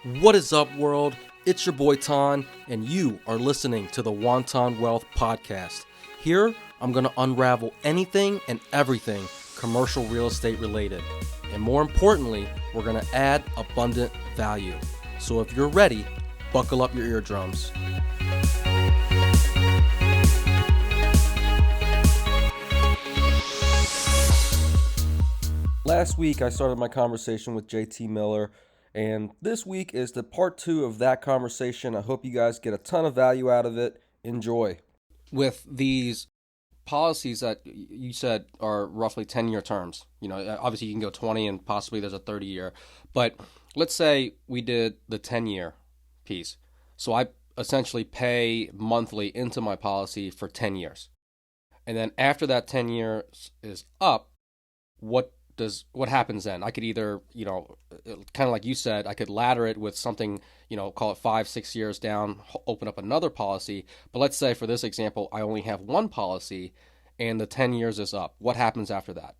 What is up, world? It's your boy Ton, and you are listening to the Wonton Wealth Podcast. Here, I'm going to unravel anything and everything commercial real estate related. And more importantly, we're going to add abundant value. So if you're ready, buckle up your eardrums. Last week, I started my conversation with JT Miller. And this week is the part 2 of that conversation. I hope you guys get a ton of value out of it. Enjoy. With these policies that you said are roughly 10-year terms, obviously you can go 20 and possibly there's a 30-year. But let's say we did the 10-year piece. So I essentially pay monthly into my policy for 10 years. And then after that 10 years is up, what happens then? I could either, kind of like you said, I could ladder it with something, call it 5-6 years down, open up another policy. But let's say for this example, I only have one policy and the 10 years is up. What happens after that?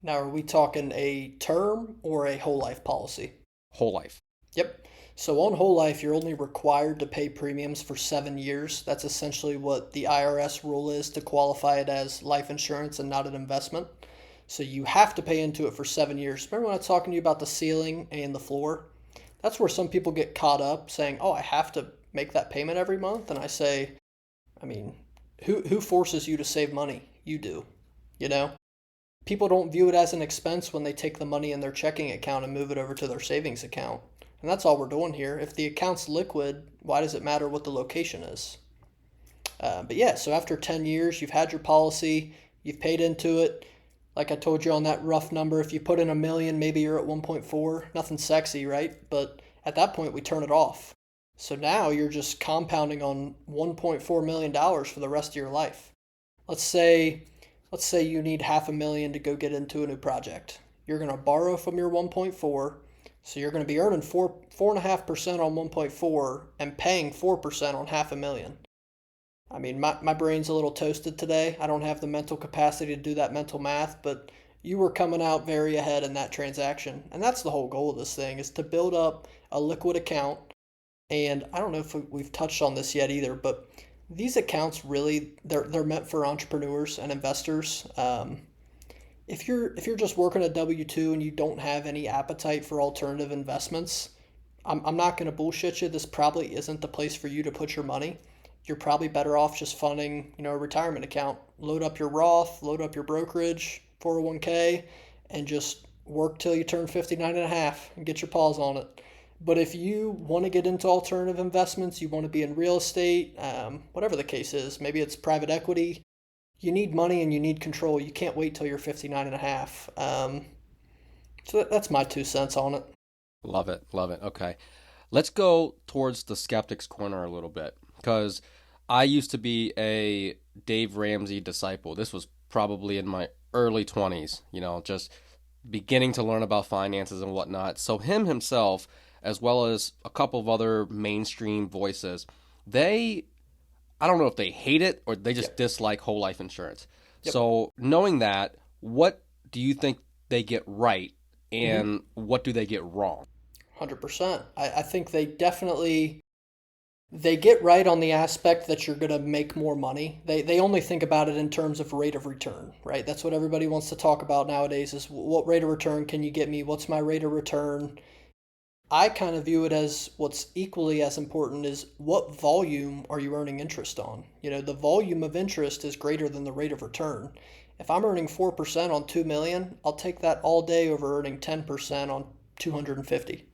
Now, are we talking a term or a whole life policy? Whole life. Yep. So on whole life, you're only required to pay premiums for 7 years. That's essentially what the IRS rule is to qualify it as life insurance and not an investment. So you have to pay into it for 7 years. Remember when I was talking to you about the ceiling and the floor? That's where some people get caught up saying, oh, I have to make that payment every month. And I say, who forces you to save money? You do, People don't view it as an expense when they take the money in their checking account and move it over to their savings account. And that's all we're doing here. If the account's liquid, why does it matter what the location is? So after 10 years, you've had your policy, you've paid into it. Like I told you on that rough number, if you put in $1 million, maybe you're at 1.4. Nothing sexy, right? But at that point, we turn it off. So now you're just compounding on $1.4 million for the rest of your life. Let's say you need $500,000 to go get into a new project. You're going to borrow from your 1.4, so you're going to be earning 4.5% on 1.4 and paying 4% on $500,000. My brain's a little toasted today. I don't have the mental capacity to do that mental math, but you were coming out very ahead in that transaction. And that's the whole goal of this thing, is to build up a liquid account. And I don't know if we've touched on this yet either, but these accounts really, they're meant for entrepreneurs and investors. If you're just working a W-2 and you don't have any appetite for alternative investments, I'm not going to bullshit you. This probably isn't the place for you to put your money. You're probably better off just funding, a retirement account. Load up your Roth, load up your brokerage, 401k, and just work till you turn 59 and a half and get your paws on it. But if you want to get into alternative investments, you want to be in real estate, whatever the case is, maybe it's private equity, you need money and you need control. You can't wait till you're 59 and a half. So that's my 2 cents on it. Love it. Okay. Let's go towards the skeptic's corner a little bit, because I used to be a Dave Ramsey disciple. This was probably in my early 20s, just beginning to learn about finances and whatnot. So him himself, as well as a couple of other mainstream voices, I don't know if they hate it or they just dislike whole life insurance. Yep. So knowing that, what do you think they get right and what do they get wrong? 100%. I think they get right on the aspect that you're going to make more money. They only think about it in terms of rate of return, right? That's what everybody wants to talk about nowadays, is what rate of return can you get me? What's my rate of return? I kind of view it as what's equally as important is what volume are you earning interest on? The volume of interest is greater than the rate of return. If I'm earning 4% on $2 million, I'll take that all day over earning 10% on 250,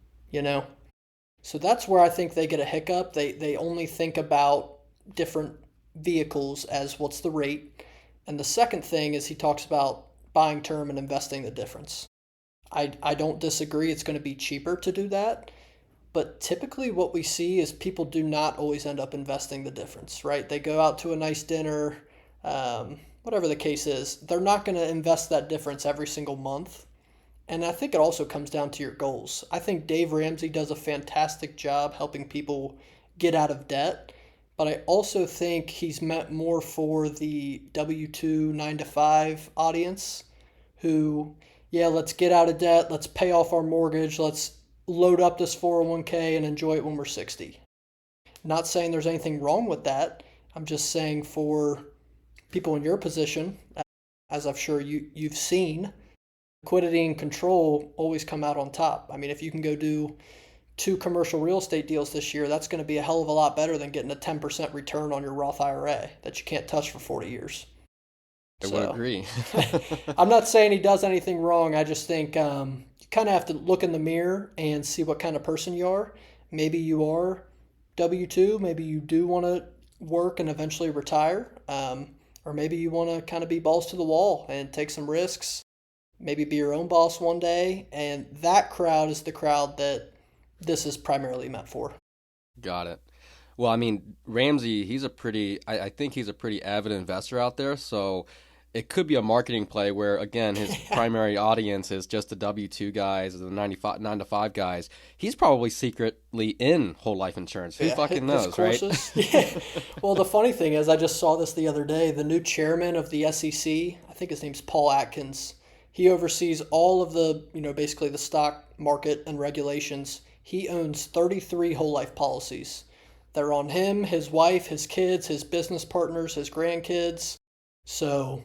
So that's where I think they get a hiccup. They only think about different vehicles as what's the rate. And the second thing is he talks about buying term and investing the difference. I don't disagree. It's going to be cheaper to do that. But typically what we see is people do not always end up investing the difference, right? They go out to a nice dinner, whatever the case is. They're not going to invest that difference every single month. And I think it also comes down to your goals. I think Dave Ramsey does a fantastic job helping people get out of debt, but I also think he's meant more for the W-2 9-to-5 audience who, let's get out of debt, let's pay off our mortgage, let's load up this 401k and enjoy it when we're 60. Not saying there's anything wrong with that. I'm just saying for people in your position, as I'm sure you've seen, liquidity and control always come out on top. I mean, if you can go do 2 commercial real estate deals this year, that's going to be a hell of a lot better than getting a 10% return on your Roth IRA that you can't touch for 40 years. I would agree. I'm not saying he does anything wrong. I just think you kind of have to look in the mirror and see what kind of person you are. Maybe you are W-2. Maybe you do want to work and eventually retire. Or maybe you want to kind of be balls to the wall and take some risks. Maybe be your own boss one day. And that crowd is the crowd that this is primarily meant for. Got it. Well, I mean, Ramsey, I think he's a pretty avid investor out there. So it could be a marketing play where, again, his primary audience is just the W-2 guys, the 9 to 5 guys. He's probably secretly in whole life insurance. Who fucking knows, right? Yeah. Well, the funny thing is, I just saw this the other day. The new chairman of the SEC, I think his name's Paul Atkins. He oversees all of the, basically the stock market and regulations. He owns 33 whole life policies. They're on him, his wife, his kids, his business partners, his grandkids. So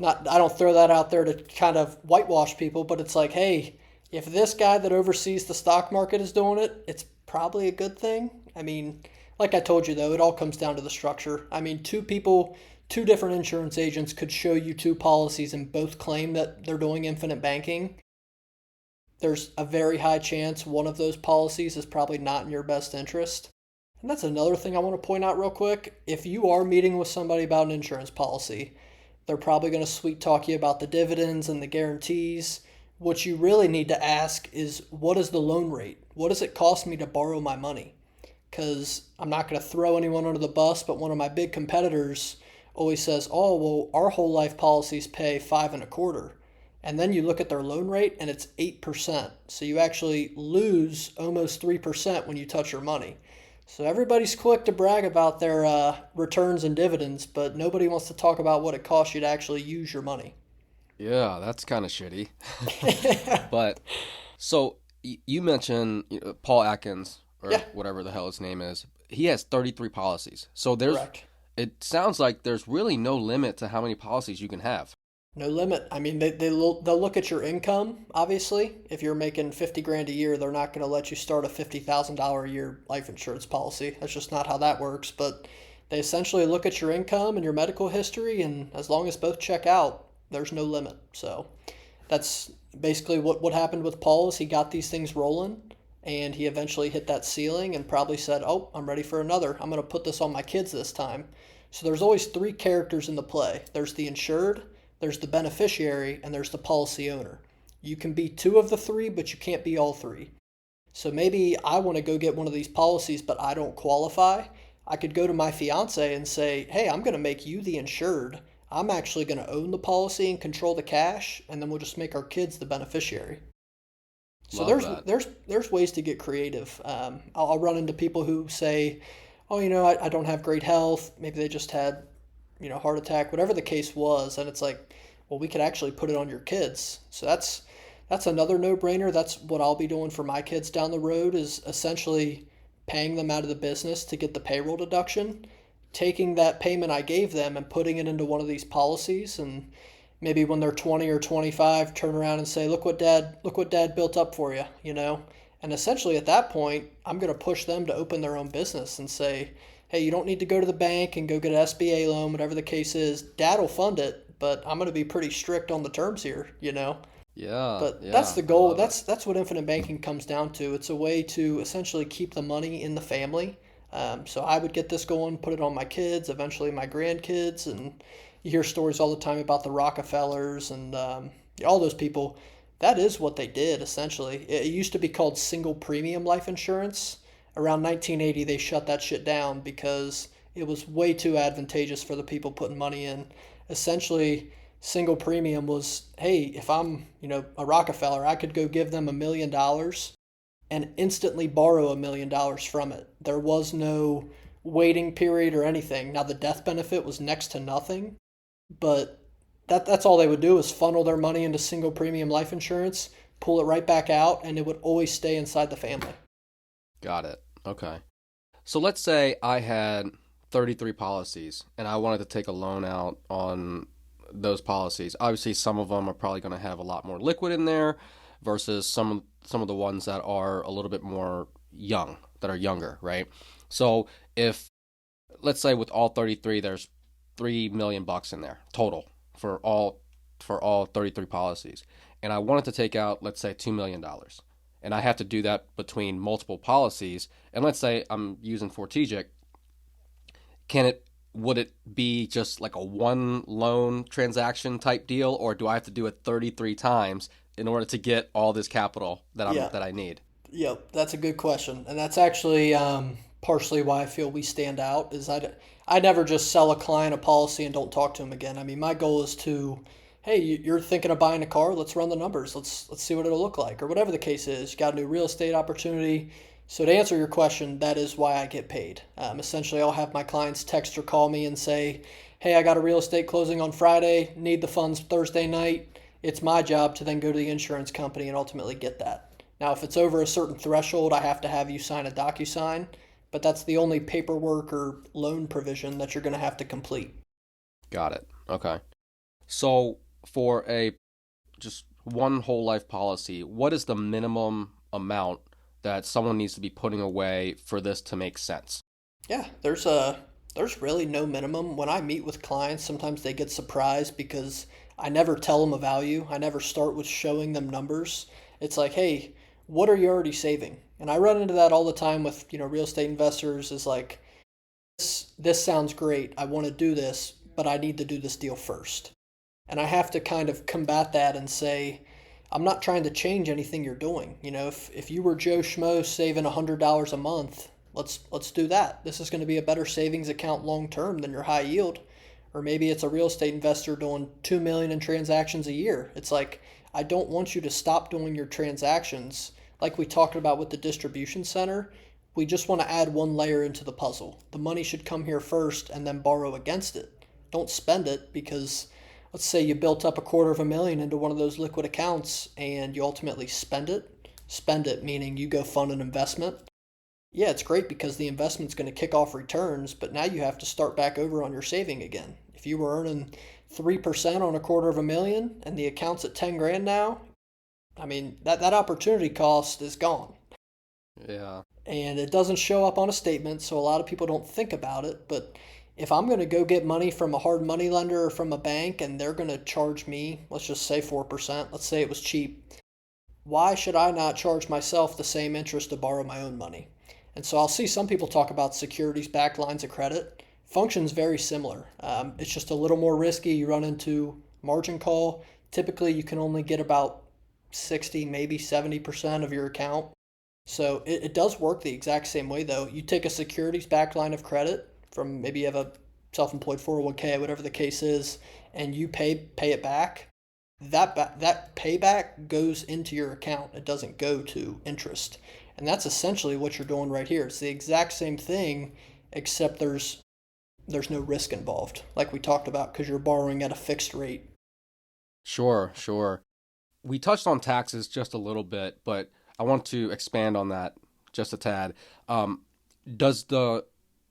I don't throw that out there to kind of whitewash people, but it's like, hey, if this guy that oversees the stock market is doing it, it's probably a good thing. I mean, like I told you, though, it all comes down to the structure. I mean, two different insurance agents could show you 2 policies and both claim that they're doing infinite banking. There's a very high chance one of those policies is probably not in your best interest. And that's another thing I want to point out real quick. If you are meeting with somebody about an insurance policy, they're probably going to sweet talk you about the dividends and the guarantees. What you really need to ask is, what is the loan rate? What does it cost me to borrow my money? Because I'm not going to throw anyone under the bus, but one of my big competitors always says, oh, well, our whole life policies pay 5.25%. And then you look at their loan rate and it's 8%. So you actually lose almost 3% when you touch your money. So everybody's quick to brag about their returns and dividends, but nobody wants to talk about what it costs you to actually use your money. Yeah, that's kind of shitty. But so you mentioned Paul Atkins or whatever the hell his name is. He has 33 policies. So Correct. It sounds like there's really no limit to how many policies you can have. No limit. I mean, they'll look at your income, obviously. If you're making $50,000 a year, they're not going to let you start a $50,000 a year life insurance policy. That's just not how that works. But they essentially look at your income and your medical history, and as long as both check out, there's no limit. So that's basically what happened with Paul is he got these things rolling, and he eventually hit that ceiling and probably said, oh, I'm ready for another. I'm going to put this on my kids this time. So there's always 3 characters in the play. There's the insured, there's the beneficiary, and there's the policy owner. You can be 2 of the 3, but you can't be all 3. So maybe I want to go get one of these policies, but I don't qualify. I could go to my fiance and say, hey, I'm going to make you the insured. I'm actually going to own the policy and control the cash, and then we'll just make our kids the beneficiary. So there's ways to get creative. I'll run into people who say, oh, I don't have great health. Maybe they just had heart attack, whatever the case was. And it's like, well, we could actually put it on your kids. So that's another no-brainer. That's what I'll be doing for my kids down the road is essentially paying them out of the business to get the payroll deduction, taking that payment I gave them and putting it into one of these policies. And maybe when they're 20 or 25, turn around and say, look what dad built up for you, And essentially at that point, I'm going to push them to open their own business and say, hey, you don't need to go to the bank and go get an SBA loan, whatever the case is. Dad will fund it, but I'm going to be pretty strict on the terms here, Yeah. But that's the goal. That's what infinite banking comes down to. It's a way to essentially keep the money in the family. So I would get this going, put it on my kids, eventually my grandkids, and you hear stories all the time about the Rockefellers and all those people. That is what they did, essentially. It used to be called single premium life insurance. Around 1980, they shut that shit down because it was way too advantageous for the people putting money in. Essentially, single premium was, hey, if I'm, a Rockefeller, I could go give them $1 million and instantly borrow $1 million from it. There was no waiting period or anything. Now, the death benefit was next to nothing, but that's all they would do is funnel their money into single premium life insurance, pull it right back out, and it would always stay inside the family. Got it. Okay. So let's say I had 33 policies and I wanted to take a loan out on those policies. Obviously, some of them are probably going to have a lot more liquid in there versus some of the ones that are a little bit more young, that are younger, right? So if, let's say with all 33, there's $3 million in there total for all 33 policies, and I wanted to take out, let's say, $2 million, and I have to do that between multiple policies, and let's say I'm using Fortegic, would it be just like a one loan transaction type deal, or do I have to do it 33 times in order to get all this capital that I need? Yep, that's a good question, and that's actually partially why I feel we stand out. I never just sell a client a policy and don't talk to them again. I mean, my goal is to, hey, you're thinking of buying a car, let's run the numbers, let's see what it'll look like, or whatever the case is. You got a new real estate opportunity. So to answer your question, that is why I get paid. Essentially, I'll have my clients text or call me and say, hey, I got a real estate closing on Friday, need the funds Thursday night. It's my job to then go to the insurance company and ultimately get that. Now, if it's over a certain threshold, I have to have you sign a DocuSign, but that's the only paperwork or loan provision that you're going to have to complete. Got it. Okay. So for a just one whole life policy, what is the minimum amount that someone needs to be putting away for this to make sense? Yeah, there's really no minimum. When I meet with clients, sometimes they get surprised because I never tell them a value. I never start with showing them numbers. It's like, hey, what are you already saving? And I run into that all the time with, real estate investors is like, this sounds great. I want to do this, but I need to do this deal first. And I have to kind of combat that and say, I'm not trying to change anything you're doing. If you were Joe Schmo saving $100 a month, let's do that. This is going to be a better savings account long term than your high yield. Or maybe it's a real estate investor doing 2 million in transactions a year. It's like, I don't want you to stop doing your transactions. Like we talked about with the distribution center, we just want to add one layer into the puzzle. The money should come here first and then borrow against it. Don't spend it because let's say you built up $250,000 into one of those liquid accounts and you ultimately spend it. Spend it meaning you go fund an investment. Yeah, it's great because the investment's going to kick off returns, but now you have to start back over on your saving again. If you were earning 3% on $250,000 and the account's at 10 grand now, I mean, that opportunity cost is gone. Yeah. And it doesn't show up on a statement, so a lot of people don't think about it. But if I'm going to go get money from a hard money lender or from a bank and they're going to charge me, let's just say 4%, let's say it was cheap, why should I not charge myself the same interest to borrow my own money? And so I'll see some people talk about securities-backed lines of credit. Functions very similar. It's just a little more risky. You run into margin call. Typically, you can only get about 60, maybe 70% of your account. So it does work the exact same way, though. You take a securities-backed line of credit from maybe you have a self-employed 401k, whatever the case is, and you pay it back. That payback goes into your account. It doesn't go to interest. And that's essentially what you're doing right here. It's the exact same thing, except there's no risk involved, like we talked about, because you're borrowing at a fixed rate. Sure. We touched on taxes just a little bit, but I want to expand on that just a tad. Does the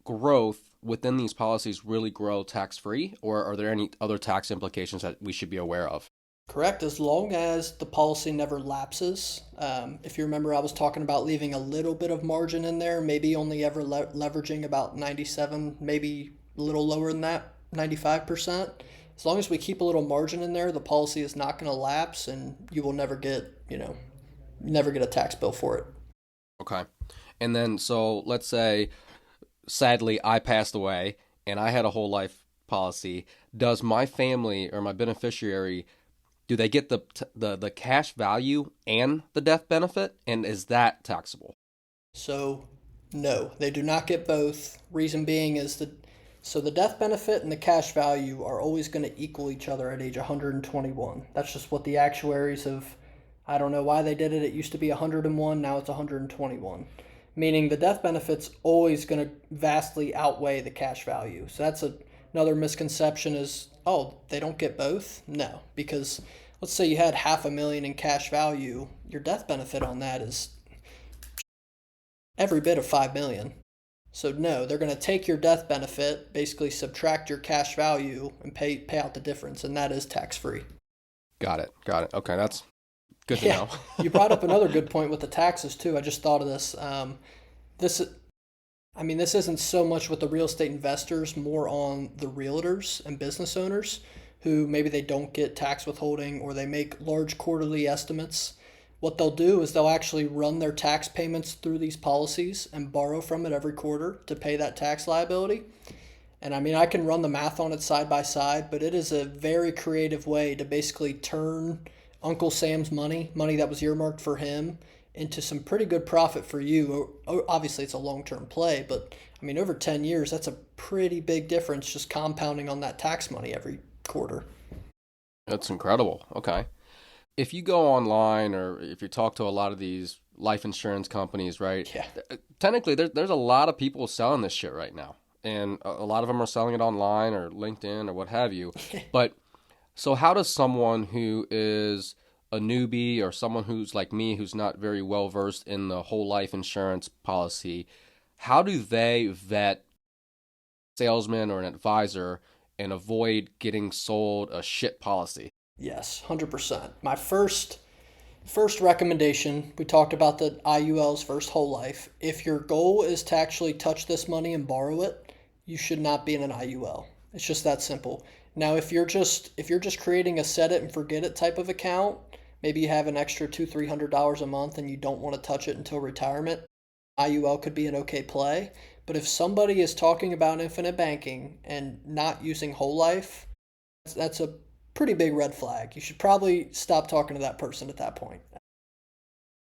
growth within these policies really grow tax-free, or are there any other tax implications that we should be aware of? Correct, as long as the policy never lapses. If you remember, I was talking about leaving a little bit of margin in there, maybe only ever leveraging about 97, maybe a little lower than that, 95%. As long as we keep a little margin in there, the policy is not going to lapse and you will never get, never get a tax bill for it. Okay. And then, so let's say, sadly, I passed away and I had a whole life policy. Does my family or my beneficiary, do they get the cash value and the death benefit? And is that taxable? So, no, they do not get both. Reason being is that the death benefit and the cash value are always going to equal each other at age 121. That's just what the actuaries have. I don't know why they did it. It used to be 101, now it's 121. Meaning the death benefit's always going to vastly outweigh the cash value. So that's another misconception is, oh, they don't get both? No, because let's say you had 500,000 in cash value, your death benefit on that is every bit of 5 million. So no, they're going to take your death benefit, basically subtract your cash value and pay out the difference, and that is tax free. Got it. Got it. Okay, that's good to Yeah, know. you brought up another good point with the taxes too. I just thought of this. This, I mean, this isn't so much with the real estate investors, more on the realtors and business owners who maybe they don't get tax withholding or they make large quarterly estimates. What they'll do is they'll actually run their tax payments through these policies and borrow from it every quarter to pay that tax liability. And I mean, I can run the math on it side by side, but it is a very creative way to basically turn Uncle Sam's money that was earmarked for him, into some pretty good profit for you. Obviously, it's a long-term play, but I mean, over 10 years, that's a pretty big difference just compounding on that tax money every quarter. That's incredible. Okay. If you go online or if you talk to a lot of these life insurance companies, right? Yeah. Technically, there's a lot of people selling this shit right now. And a lot of them are selling it online or LinkedIn or what have you. But so how does someone who is a newbie or someone who's like me, who's not very well versed in the whole life insurance policy, how do they vet salesman or an advisor and avoid getting sold a shit policy? Yes, 100%. My first recommendation, we talked about the IULs versus whole life. If your goal is to actually touch this money and borrow it, you should not be in an IUL. It's just that simple. Now, if you're just creating a set it and forget it type of account, maybe you have an extra $200-300 a month and you don't want to touch it until retirement, IUL could be an okay play. But if somebody is talking about infinite banking and not using whole life, that's a pretty big red flag. You should probably stop talking to that person at that point.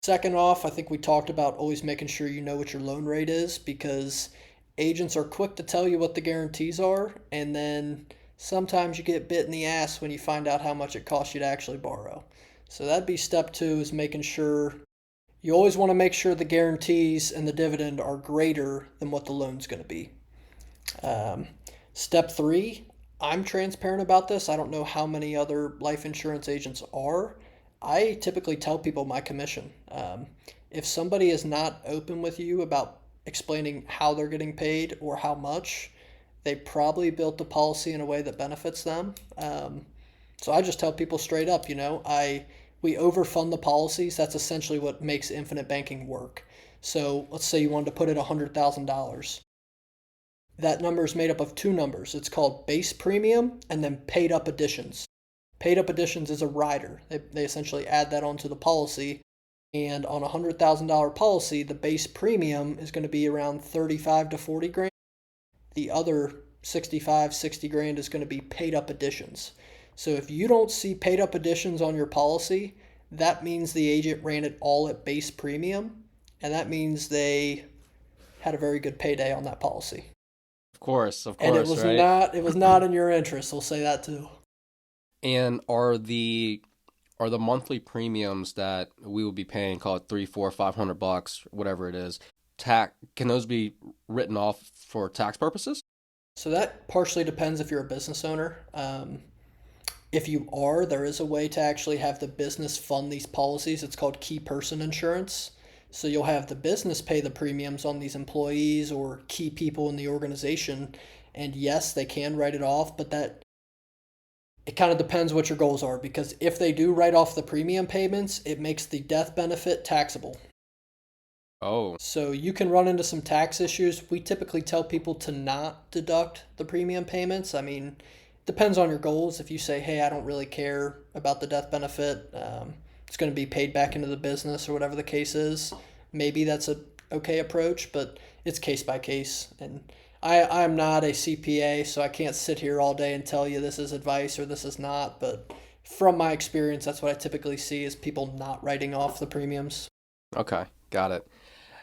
Second off, I think we talked about always making sure you know what your loan rate is, because agents are quick to tell you what the guarantees are, and then sometimes you get bit in the ass when you find out how much it costs you to actually borrow. So that'd be step 2, is making sure you always want to make sure the guarantees and the dividend are greater than what the loan's going to be. Step 3, I'm transparent about this. I don't know how many other life insurance agents are. I typically tell people my commission. If somebody is not open with you about explaining how they're getting paid or how much, they probably built the policy in a way that benefits them. So I just tell people straight up, we overfund the policies. That's essentially what makes infinite banking work. So let's say you wanted to put in $100,000. That number is made up of 2 numbers. It's called base premium and then paid up additions. Paid up additions is a rider. They essentially add that onto the policy. And on a $100,000 policy, the base premium is going to be around 35 to 40 grand. The other 65, 60 grand is going to be paid up additions. So if you don't see paid up additions on your policy, that means the agent ran it all at base premium, and that means they had a very good payday on that policy. Of course, And it was right? it was not in your interest. We'll say that too. And are the monthly premiums that we will be paying, call it $300, $400, $500, whatever it is, can those be written off for tax purposes? So that partially depends if you're a business owner. If you are, there is a way to actually have the business fund these policies. It's called key person insurance. So you'll have the business pay the premiums on these employees or key people in the organization. And yes, they can write it off, but it kind of depends what your goals are, because if they do write off the premium payments, it makes the death benefit taxable. Oh, So you can run into some tax issues. We typically tell people to not deduct the premium payments. I mean, depends on your goals. If you say, hey, I don't really care about the death benefit, it's going to be paid back into the business or whatever the case is, maybe that's a okay approach, but it's case by case. And I'm not a CPA, so I can't sit here all day and tell you this is advice or this is not. But from my experience, that's what I typically see, is people not writing off the premiums. okay, got it.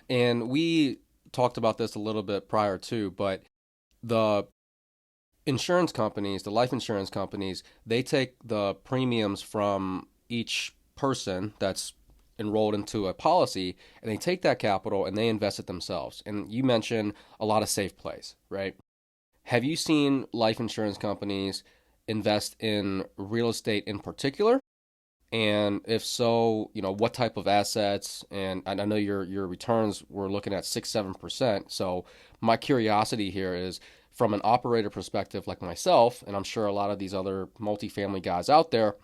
And we talked about this a little bit prior too, but the insurance companies, the life insurance companies, they take the premiums from each person that's enrolled into a policy, and they take that capital and they invest it themselves. And you mentioned a lot of safe plays, right? Have you seen life insurance companies invest in real estate in particular? And if so, what type of assets? And I know your returns were looking at 6-7%. So my curiosity here is from an operator perspective like myself, and I'm sure a lot of these other multifamily guys out there,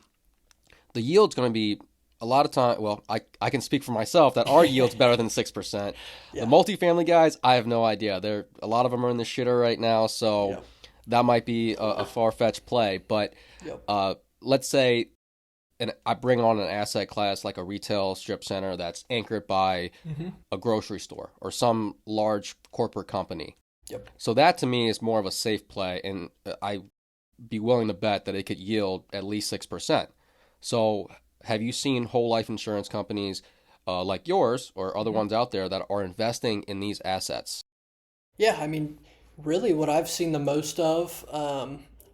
the yield's going to be a lot of time. Well, I can speak for myself that our yield's better than 6%. Yeah. The multifamily guys, I have no idea. A lot of them are in the shitter right now, so Yep. that might be a far-fetched play. But Yep. let's say, and I bring on an asset class like a retail strip center that's anchored by a grocery store or some large corporate company. Yep. So that to me is more of a safe play, and I'd be willing to bet that it could yield at least 6%. So have you seen whole life insurance companies like yours or other ones out there that are investing in these assets? Yeah, I mean, really what I've seen the most of,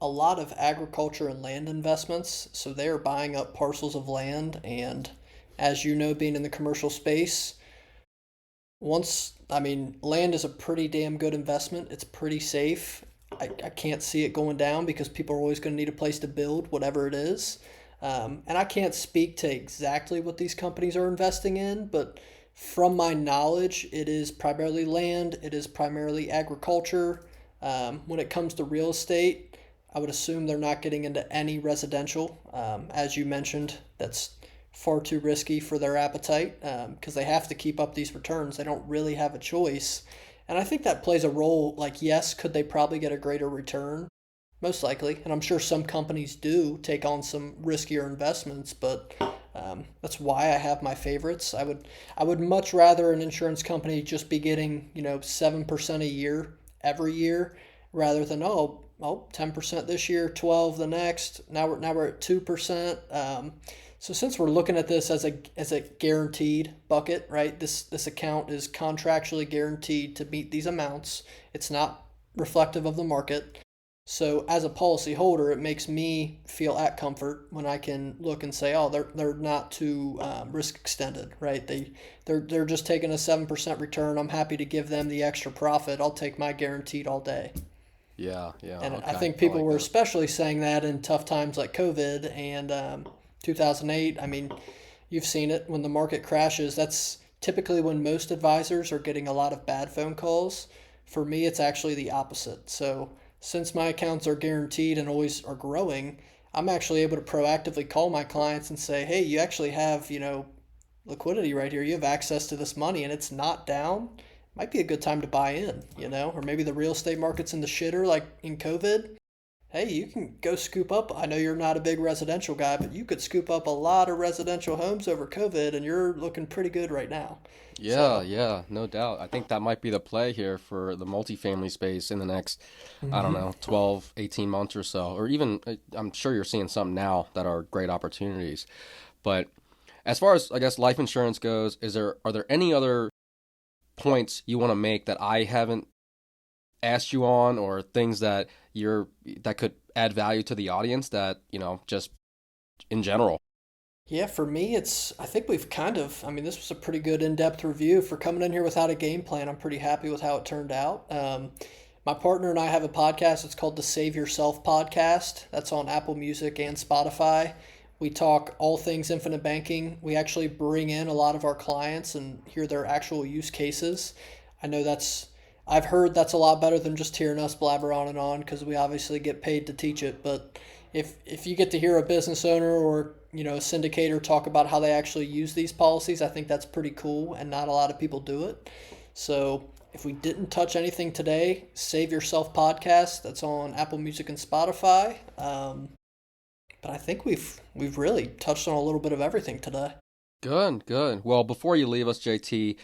a lot of agriculture and land investments. So they're buying up parcels of land. And as you know, being in the commercial space, land is a pretty damn good investment. It's pretty safe. I can't see it going down because people are always going to need a place to build, whatever it is. And I can't speak to exactly what these companies are investing in, but from my knowledge, it is primarily land, it is primarily agriculture. When it comes to real estate, I would assume they're not getting into any residential. As you mentioned, that's far too risky for their appetite because they have to keep up these returns. They don't really have a choice. And I think that plays a role. Like, yes, could they probably get a greater return? Most likely. And I'm sure some companies do take on some riskier investments, but that's why I have my favorites. I would much rather an insurance company just be getting 7% a year every year rather than 10% this year, 12 the next. Now we're at 2%. So since we're looking at this as a guaranteed bucket, right? This account is contractually guaranteed to meet these amounts. It's not reflective of the market. So as a policy holder, it makes me feel at comfort when I can look and say, oh, they're not too risk extended, right? They're just taking a 7% return. I'm happy to give them the extra profit. I'll take my guaranteed all day. Yeah. And Okay. I think people like were that. especially saying that in tough times like COVID and 2008. I mean, you've seen it when the market crashes. That's typically when most advisors are getting a lot of bad phone calls. For me, it's actually the opposite. So since my accounts are guaranteed and always are growing, I'm actually able to proactively call my clients and say, hey, you actually have, liquidity right here. You have access to this money and it's not down. Might be a good time to buy in, or maybe the real estate market's in the shitter like in COVID. Hey, you can go scoop up. I know you're not a big residential guy, but you could scoop up a lot of residential homes over COVID and you're looking pretty good right now. So, Yeah, no doubt. I think that might be the play here for the multifamily space in the next, I don't mhm. know, 12, 18 months or so. Or even, I'm sure you're seeing some now that are great opportunities. But as far as, I guess, life insurance goes, are there any other points you want to make that I haven't asked you on, or things that could add value to the audience that, just in general? Yeah, for me, I think this was a pretty good in-depth review for coming in here without a game plan. I'm pretty happy with how it turned out. My partner and I have a podcast. It's called the Save Yourself Podcast. That's on Apple Music and Spotify. We talk all things infinite banking. We actually bring in a lot of our clients and hear their actual use cases. I know I've heard that's a lot better than just hearing us blabber on and on because we obviously get paid to teach it. But if you get to hear a business owner or a syndicator talk about how they actually use these policies, I think that's pretty cool and not a lot of people do it. So if we didn't touch anything today, Save Yourself Podcast. That's on Apple Music and Spotify. But I think we've really touched on a little bit of everything today. Good. Well, before you leave us, JT,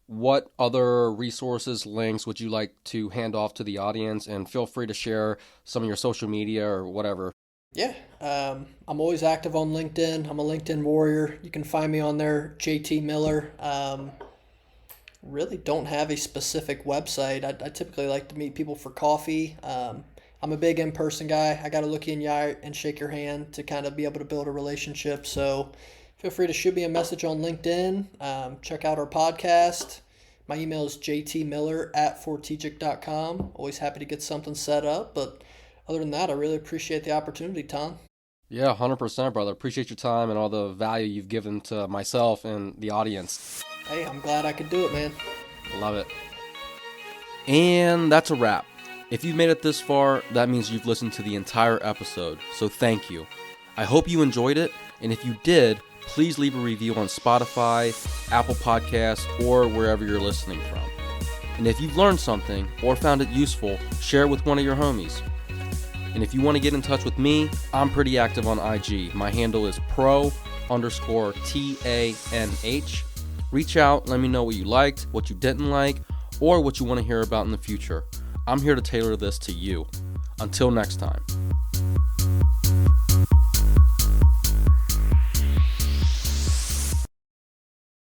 what other resources, links would you like to hand off to the audience? And feel free to share some of your social media or whatever. Yeah, I'm always active on LinkedIn. I'm a LinkedIn warrior. You can find me on there, JT Miller. Really don't have a specific website. I typically like to meet people for coffee. I'm a big in-person guy. I got to look you in the eye and shake your hand to kind of be able to build a relationship. So feel free to shoot me a message on LinkedIn. Check out our podcast. My email is jtmiller@fortegic.com. Always happy to get something set up. But other than that, I really appreciate the opportunity, Tom. Yeah, 100%, brother. Appreciate your time and all the value you've given to myself and the audience. Hey, I'm glad I could do it, man. Love it. And that's a wrap. If you've made it this far, that means you've listened to the entire episode, so thank you. I hope you enjoyed it, and if you did, please leave a review on Spotify, Apple Podcasts, or wherever you're listening from. And if you've learned something or found it useful, share it with one of your homies. And if you want to get in touch with me, I'm pretty active on IG. My handle is pro_TANH. Reach out, let me know what you liked, what you didn't like, or what you want to hear about in the future. I'm here to tailor this to you. Until next time.